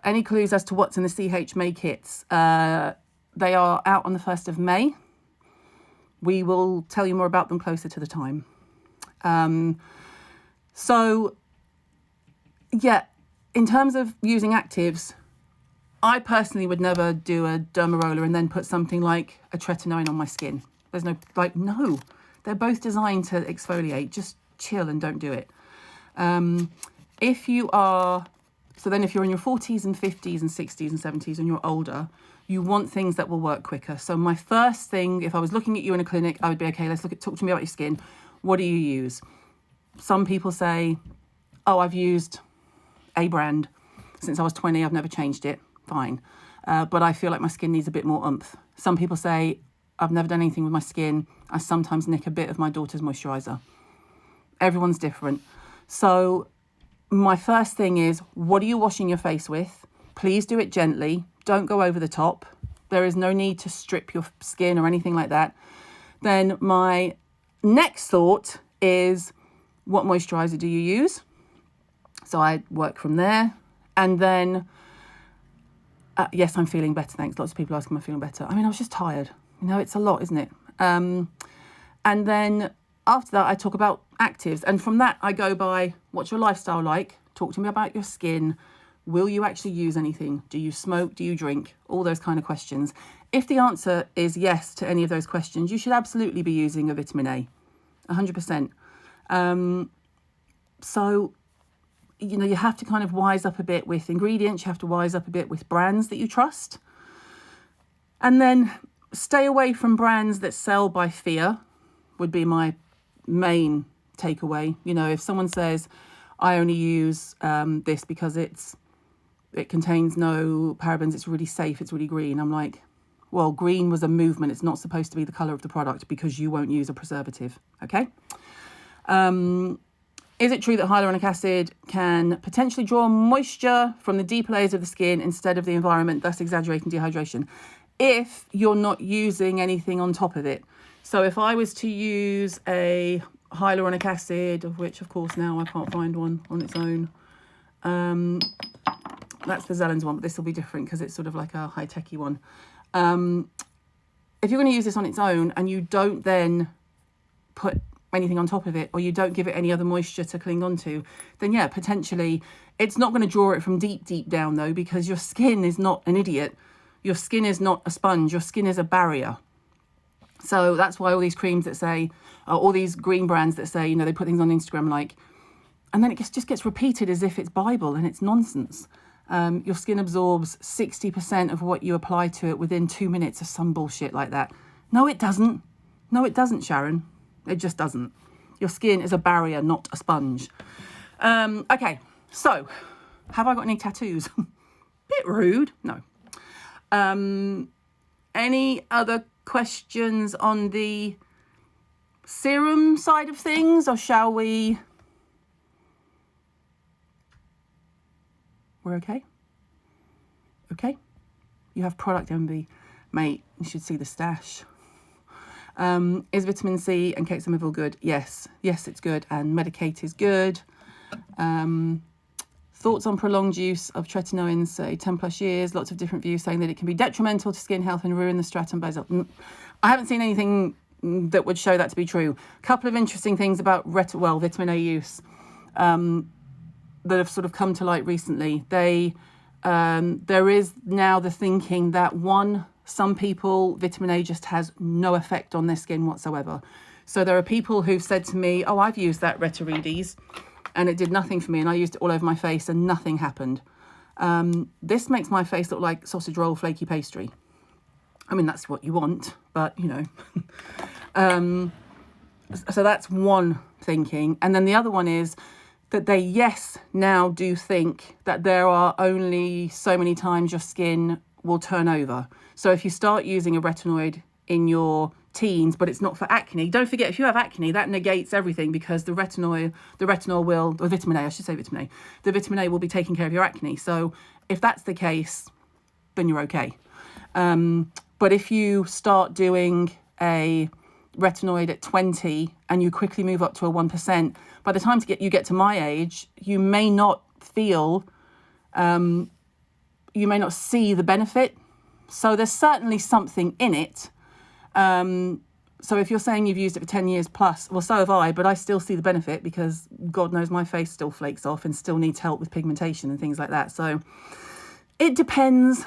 Any clues as to what's in the CH May kits? They are out on the 1st of May. We will tell you more about them closer to the time. So, yeah, in terms of using actives, I personally would never do a derma roller and then put something like a tretinoin on my skin. There's no, no. They're both designed to exfoliate. Just chill and don't do it. If you're in your 40s and 50s and 60s and 70s and you're older, you want things that will work quicker. So my first thing, if I was looking at you in a clinic, I would be, okay, talk to me about your skin. What do you use? Some people say, oh, I've used a brand since I was 20. I've never changed it. Fine. But I feel like my skin needs a bit more oomph. Some people say, I've never done anything with my skin. I sometimes nick a bit of my daughter's moisturizer. Everyone's different. So my first thing is, what are you washing your face with? Please do it gently. Don't go over the top. There is no need to strip your skin or anything like that. Then my next thought is, what moisturizer do you use? So I work from there. And then, yes, I'm feeling better, thanks. Lots of people ask, am I feeling better? I mean, I was just tired. You know, it's a lot, isn't it? And then after that, I talk about actives. And from that, I go by, what's your lifestyle like? Talk to me about your skin. Will you actually use anything? Do you smoke? Do you drink? All those kind of questions. If the answer is yes to any of those questions, you should absolutely be using a vitamin A, 100%. So, you know, you have to kind of wise up a bit with ingredients. You have to wise up a bit with brands that you trust. And then stay away from brands that sell by fear would be my main takeaway. You know, if someone says, I only use this because it contains no parabens, it's really safe, it's really green. I'm like, well, green was a movement. It's not supposed to be the colour of the product because you won't use a preservative, okay? Is it true that hyaluronic acid can potentially draw moisture from the deeper layers of the skin instead of the environment, thus exaggerating dehydration? If you're not using anything on top of it. So if I was to use a hyaluronic acid, of which, of course, now I can't find one on its own. That's the Zelens one, but this will be different because it's sort of like a high-techy one. If you're going to use this on its own and you don't then put anything on top of it, or you don't give it any other moisture to cling onto, then yeah, potentially it's not going to draw it from deep, deep down though, because your skin is not an idiot. Your skin is not a sponge. Your skin is a barrier. So that's why all these creams that say, all these green brands that say, you know, they put things on Instagram like, and then it just gets repeated as if it's Bible, and it's nonsense. Your skin absorbs 60% of what you apply to it within 2 minutes of some bullshit like that. No, it doesn't. No, it doesn't, Sharon. It just doesn't. Your skin is a barrier, not a sponge. Okay, so have I got any tattoos? Bit rude. No. Any other questions on the serum side of things, or shall we? We're okay? Okay. You have product envy. Mate, you should see the stash. Is vitamin C and Kate Somerville good? Yes. Yes, it's good. And Medicate is good. Thoughts on prolonged use of tretinoin, say 10 plus years. Lots of different views saying that it can be detrimental to skin health and ruin the stratum basal. I haven't seen anything that would show that to be true. A couple of interesting things about vitamin A use that have sort of come to light recently. There is now the thinking that some people, vitamin A just has no effect on their skin whatsoever. So there are people who've said to me, oh, I've used that Retirides and it did nothing for me, and I used it all over my face and nothing happened. This makes my face look like sausage roll flaky pastry. I mean, that's what you want, but you know. So that's one thinking. And then the other one is that they, yes, now do think that there are only so many times your skin will turn over. So if you start using a retinoid in your teens, but it's not for acne, don't forget, if you have acne, that negates everything, because the retinol will, or vitamin A, I should say vitamin A, the vitamin A will be taking care of your acne. So if that's the case, then you're okay. But if you start doing a retinoid at 20 and you quickly move up to a 1%, by the time you get to my age, you may not feel, you may not see the benefit. So there's certainly something in it. So if you're saying you've used it for 10 years plus, well, so have I, but I still see the benefit because God knows my face still flakes off and still needs help with pigmentation and things like that. So it depends.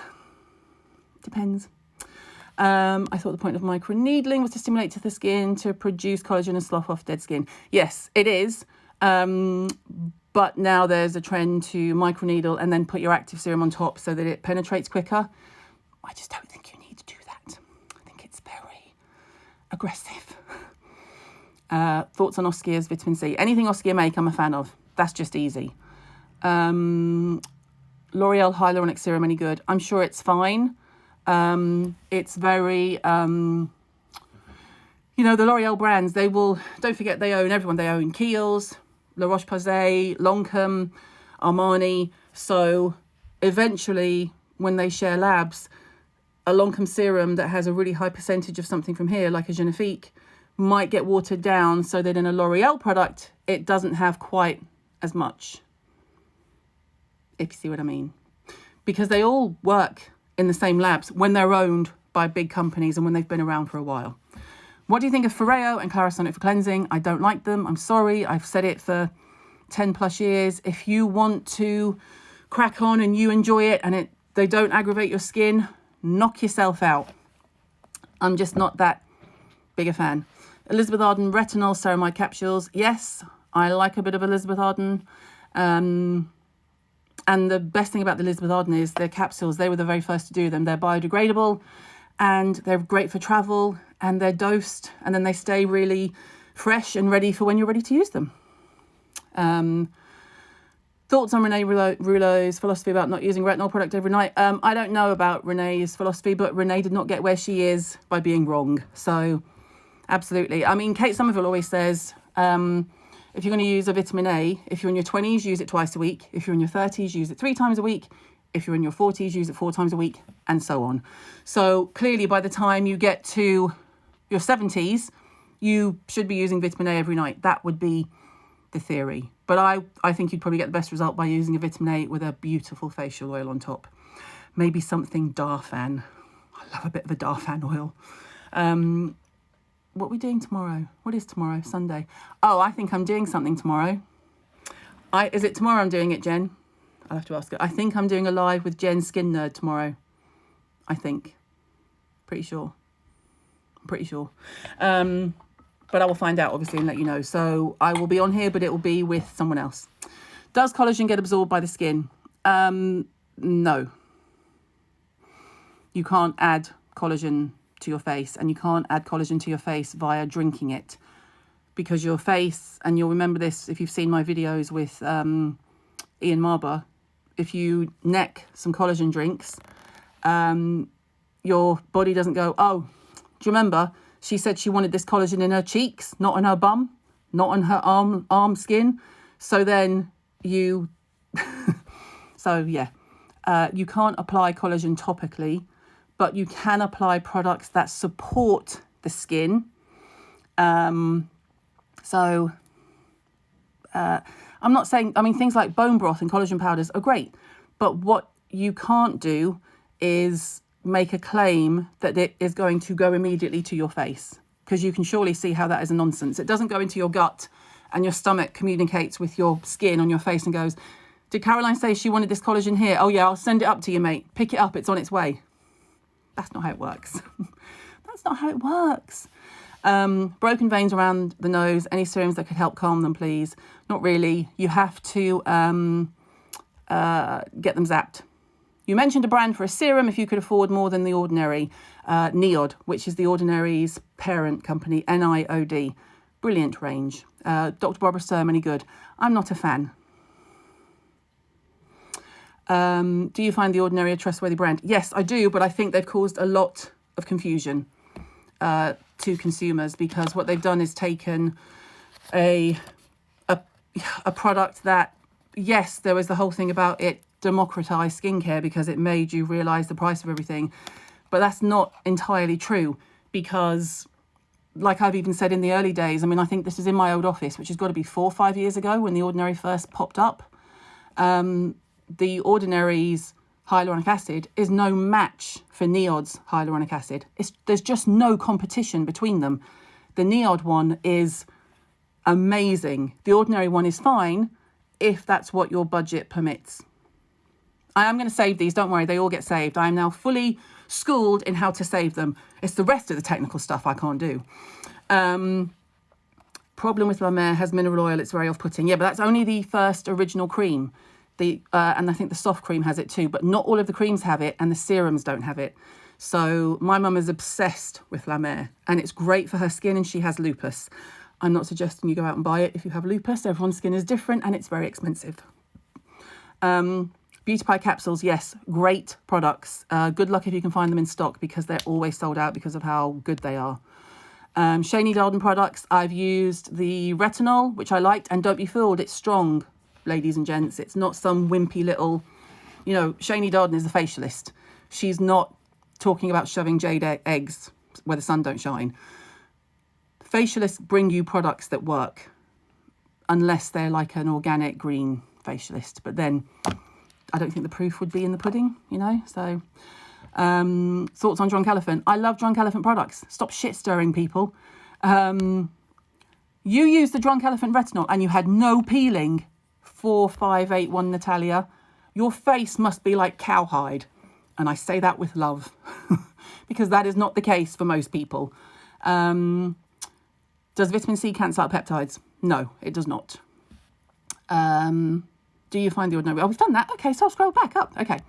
I thought the point of microneedling was to stimulate the skin to produce collagen and slough off dead skin. Yes, it is. But now there's a trend to microneedle and then put your active serum on top so that it penetrates quicker. I just don't think you need to do that. I think it's very aggressive. Thoughts on Oskia's vitamin C? Anything Oskia make, I'm a fan of. That's just easy. L'Oreal Hyaluronic Serum, any good? I'm sure it's fine. It's very, the L'Oreal brands, don't forget they own everyone. They own Kiehl's, La Roche-Posay, Lancôme, Armani. So eventually, when they share labs, a Lancôme serum that has a really high percentage of something from here, like a Genifique, might get watered down so that in a L'Oreal product, it doesn't have quite as much, if you see what I mean. Because they all work in the same labs when they're owned by big companies and when they've been around for a while. What do you think of Foreo and Clarisonic for cleansing? I don't like them. I'm sorry. I've said it for 10 plus years. If you want to crack on and you enjoy it and they don't aggravate your skin, knock yourself out. I'm just not that big a fan. Elizabeth Arden retinol ceramide capsules. Yes, I like a bit of Elizabeth Arden. And the best thing about the Elizabeth Arden is their capsules. They were the very first to do them. They're biodegradable and they're great for travel and they're dosed and then they stay really fresh and ready for when you're ready to use them. Thoughts on Renee Rouleau's philosophy about not using retinol product every night? I don't know about Renee's philosophy, but Renee did not get where she is by being wrong. So absolutely. I mean, Kate Somerville always says, if you're going to use a vitamin A, if you're in your 20s, use it twice a week. If you're in your 30s, use it 3 times a week. If you're in your 40s, use it 4 times a week, and so on. So clearly, by the time you get to your 70s, you should be using vitamin A every night. That would be the theory. But I think you'd probably get the best result by using a vitamin A with a beautiful facial oil on top. Maybe something Darfan. I love a bit of a Darfan oil. What are we doing tomorrow? What is tomorrow? Sunday. Oh, I think I'm doing something tomorrow. Is it tomorrow I'm doing it, Jen? I'll have to ask her. I think I'm doing a live with Jen Skin Nerd tomorrow. I think. Pretty sure. I'm pretty sure. But I will find out, obviously, and let you know. So I will be on here, but it will be with someone else. Does collagen get absorbed by the skin? No. You can't add collagen to your face, and you can't add collagen to your face via drinking it, because your face, and you'll remember this if you've seen my videos with Ian Marber, if you neck some collagen drinks, your body doesn't go, oh, do you remember she said she wanted this collagen in her cheeks, not on her bum, not on her arm skin? So then you you can't apply collagen topically, but you can apply products that support the skin. I'm not saying, things like bone broth and collagen powders are great, but what you can't do is make a claim that it is going to go immediately to your face, because you can surely see how that is a nonsense. It doesn't go into your gut and your stomach communicates with your skin on your face and goes, did Caroline say she wanted this collagen here? Oh yeah, I'll send it up to you, mate. Pick it up, it's on its way. That's not how it works. That's not how it works. Broken veins around the nose, any serums that could help calm them, please? Not really. You have to get them zapped. You mentioned a brand for a serum if you could afford more than The Ordinary. Niod, which is The Ordinary's parent company, NIOD. Brilliant range. Dr. Barbara Sturm, any good? I'm not a fan. Do you find The Ordinary a trustworthy brand? Yes, I do, but I think they've caused a lot of confusion to consumers, because what they've done is taken a product that, yes, there was the whole thing about it democratized skincare because it made you realize the price of everything, but that's not entirely true, because like I've even said in the early days, I think this is in my old office, which has got to be 4 or 5 years ago when The Ordinary first popped up. The Ordinary's hyaluronic acid is no match for Niod's hyaluronic acid. There's just no competition between them. The Neod one is amazing. The ordinary one is fine if that's what your budget permits. I am going to save these, don't worry, they all get saved. I am now fully schooled in how to save them. It's the rest of the technical stuff I can't do. Problem with La Mer has mineral oil, it's very off-putting. Yeah, but that's only the first original cream. And I think the soft cream has it too, but not all of the creams have it, and the serums don't have it. So my mum is obsessed with La Mer, and it's great for her skin, and she has lupus. I'm not suggesting you go out and buy it if you have lupus. Everyone's skin is different, and it's very expensive. Beauty Pie capsules, yes, great products. Good luck if you can find them in stock, because they're always sold out because of how good they are. Shani Arden products, I've used the retinol, which I liked, and don't be fooled, it's strong, ladies and gents. It's not some wimpy little, Shani Arden is the facialist. She's not talking about shoving jade eggs where the sun don't shine. Facialists bring you products that work, unless they're like an organic green facialist, but then I don't think the proof would be in the pudding, so... thoughts on Drunk Elephant. I love Drunk Elephant products. Stop shit stirring, people. You used the Drunk Elephant retinol and you had no peeling. 4581 Natalia. Your face must be like cowhide. And I say that with love. Because that is not the case for most people. Does vitamin C cancel out peptides? No, it does not. Do you find the ordinary? Oh, we've done that. Okay, so I'll scroll back up. Okay.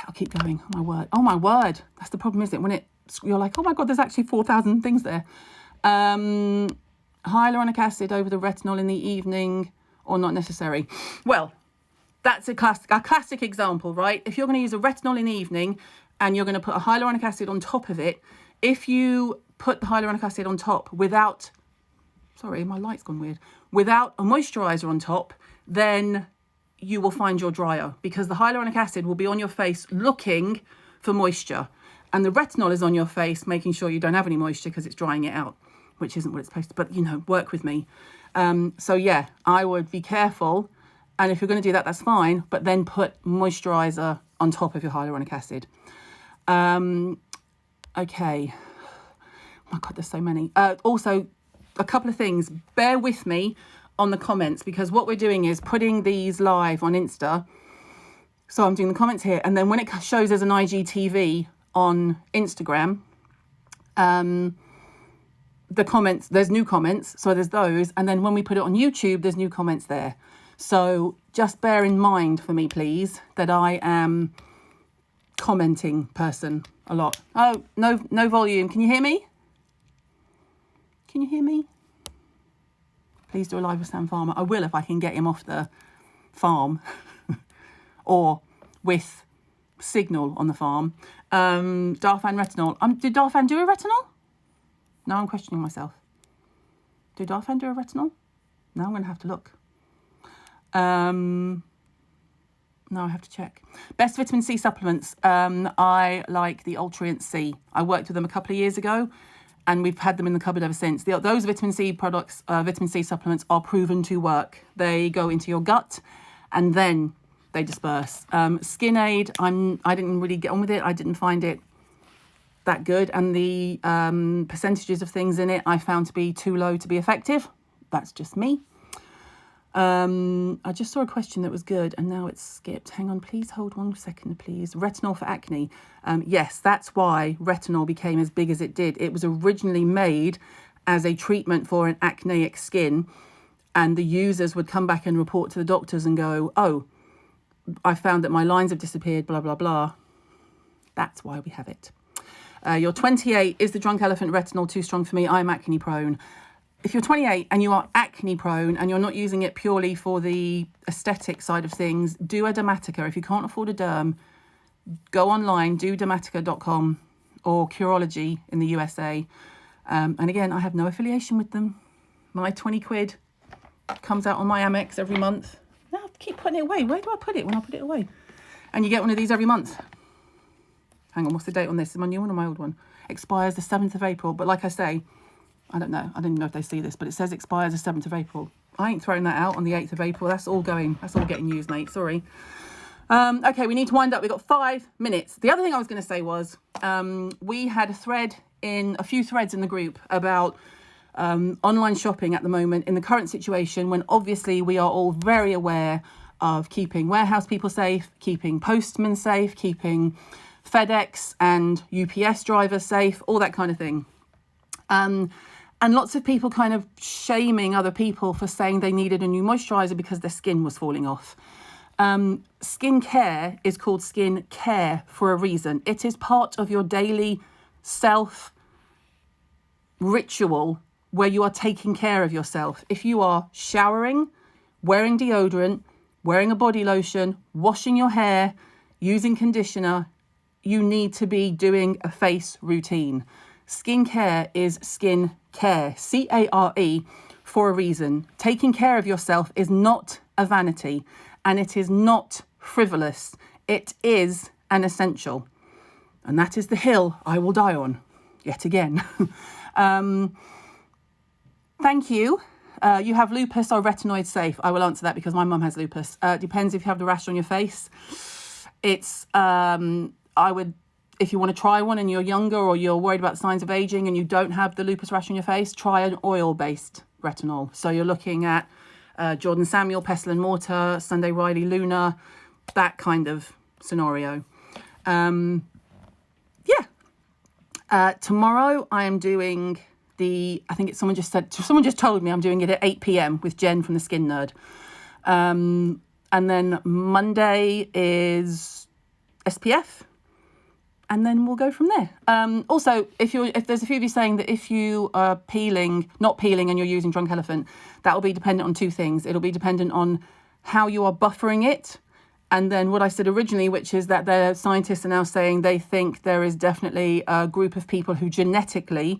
I'll keep going. Oh my word. That's the problem, isn't it? When you're like, oh my God, there's actually 4,000 things there. Hyaluronic acid over the retinol in the evening, or not necessary. Well, that's a classic example, right? If you're going to use a retinol in the evening and you're going to put a hyaluronic acid on top of it, if you put the hyaluronic acid on top without, sorry, my light's gone weird, without a moisturizer on top, then you will find you're drier, because the hyaluronic acid will be on your face looking for moisture, and the retinol is on your face making sure you don't have any moisture because it's drying it out, which isn't what it's supposed to, but work with me. So yeah, I would be careful, and if you're going to do that, that's fine, but then put moisturizer on top of your hyaluronic acid. Okay. Oh my God, there's so many. Also, a couple of things. Bear with me on the comments, because what we're doing is putting these live on Insta. So I'm doing the comments here, and then when it shows as an IGTV on Instagram, the comments, there's new comments, so there's those, and then when we put it on YouTube, there's new comments there. So just bear in mind for me, please, that I am commenting person a lot. Oh, no volume. Can you hear me? Can you hear me? Please do a live with Sam Farmer. I will if I can get him off the farm or with signal on the farm. Darfan retinol. Did Darfan do a retinol? Now I'm questioning myself. Did Darfan do a retinol? Now I'm going to have to look. No, I have to check. Best vitamin C supplements. I like the Ultrient C. I worked with them a couple of years ago, and we've had them in the cupboard ever since. Those vitamin C products, vitamin C supplements, are proven to work. They go into your gut, and then they disperse. Skin Aid, I didn't really get on with it. I didn't find it that good, and the percentages of things in it I found to be too low to be effective. That's just me. I just saw a question that was good, and now it's skipped. Hang on, please hold 1 second, please. Retinol for acne. Yes, that's why retinol became as big as it did. It was originally made as a treatment for an acneic skin, and the users would come back and report to the doctors and go, oh, I found that my lines have disappeared, blah, blah, blah. That's why we have it. You're 28. Is the Drunk Elephant retinol too strong for me? I'm acne prone. If you're 28 and you are acne prone and you're not using it purely for the aesthetic side of things, do a Dermatica. If you can't afford a derm, go online, do Dermatica.com or Curology in the USA. And again, I have no affiliation with them. My 20 quid comes out on my Amex every month. No, I keep putting it away. Where do I put it when I put it away? And you get one of these every month. Hang on, what's the date on this? Is my new one or my old one? Expires the 7th of April. But like I say, I don't know. I don't even know if they see this, but it says expires the 7th of April. I ain't throwing that out on the 8th of April. That's all getting used, mate. Sorry. Okay, we need to wind up. We've got 5 minutes. The other thing I was going to say was we had a few threads in the group about online shopping at the moment in the current situation, when obviously we are all very aware of keeping warehouse people safe, keeping postmen safe, keeping FedEx and UPS drivers safe, all that kind of thing. And lots of people kind of shaming other people for saying they needed a new moisturizer because their skin was falling off. Skin care is called skin care for a reason. It is part of your daily self ritual where you are taking care of yourself. If you are showering, wearing deodorant, wearing a body lotion, washing your hair, using conditioner, you need to be doing a face routine. Skin care is skin care, C-A-R-E, for a reason. Taking care of yourself is not a vanity, and it is not frivolous. It is an essential. And that is the hill I will die on, yet again. Thank you. You have lupus or retinoid safe? I will answer that because my mum has lupus. Depends if you have the rash on your face. It's, I would, if you want to try one and you're younger or you're worried about signs of aging and you don't have the lupus rash on your face, try an oil-based retinol. So you're looking at Jordan Samuel, Pestle and Mortar, Sunday Riley Luna, that kind of scenario. Tomorrow I am doing I think it's someone just told me I'm doing it at 8 p.m. with Jen from the Skin Nerd. And then Monday is SPF. And then we'll go from there. Also, if there's a few of you saying that if you are not peeling and you're using Drunk Elephant, that will be dependent on two things. It'll be dependent on how you are buffering it. And then what I said originally, which is that the scientists are now saying they think there is definitely a group of people who genetically,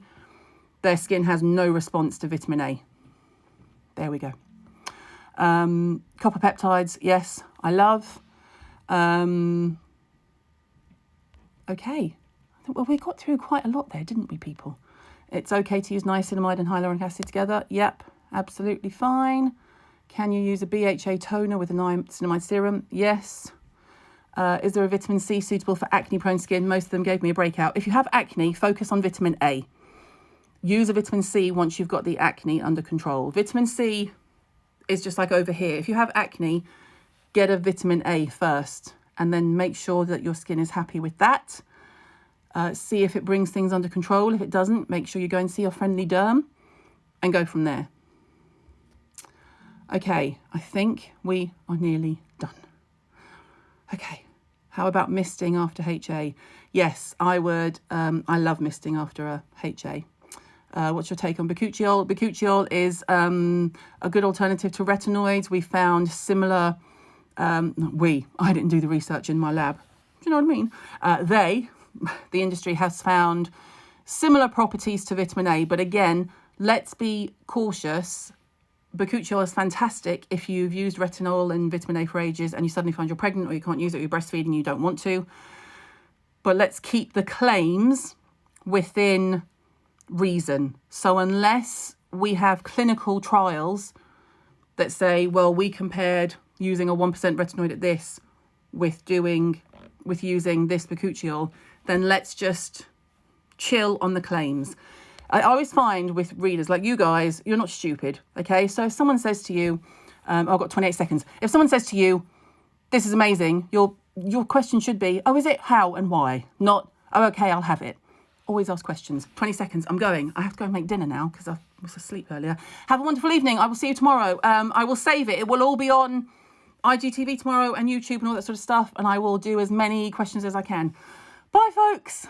their skin has no response to vitamin A. There we go. Copper peptides, yes, I love. Okay. Well, we got through quite a lot there, didn't we, people? It's okay to use niacinamide and hyaluronic acid together. Yep, absolutely fine. Can you use a BHA toner with a niacinamide serum? Yes. Is there a vitamin C suitable for acne-prone skin? Most of them gave me a breakout. If you have acne, focus on vitamin A. Use a vitamin C once you've got the acne under control. Vitamin C is just like over here. If you have acne, get a vitamin A first and then make sure that your skin is happy with that. See if it brings things under control. If it doesn't, make sure you go and see your friendly derm and go from there. Okay, I think we are nearly done. Okay, how about misting after HA? Yes, I would. I love misting after a HA. What's your take on bakuchiol? Bakuchiol is a good alternative to retinoids. We found similar, I didn't do the research in my lab. Do you know what I mean? The industry has found similar properties to vitamin A. But again, let's be cautious. Bakuchiol is fantastic if you've used retinol and vitamin A for ages and you suddenly find you're pregnant or you can't use it, or you're breastfeeding, you don't want to. But let's keep the claims within reason. So unless we have clinical trials that say, well, we compared using a 1% retinoid at this with using this bakuchiol, then let's just chill on the claims. I always find with readers like you guys, you're not stupid, okay? So if someone says to you, I've got 28 seconds. If someone says to you, this is amazing, your question should be, oh, is it? How and why? Not, oh, okay, I'll have it. Always ask questions. 20 seconds, I'm going. I have to go and make dinner now because I was asleep earlier. Have a wonderful evening. I will see you tomorrow. I will save it. It will all be on IGTV tomorrow and YouTube and all that sort of stuff. And I will do as many questions as I can. Bye, folks.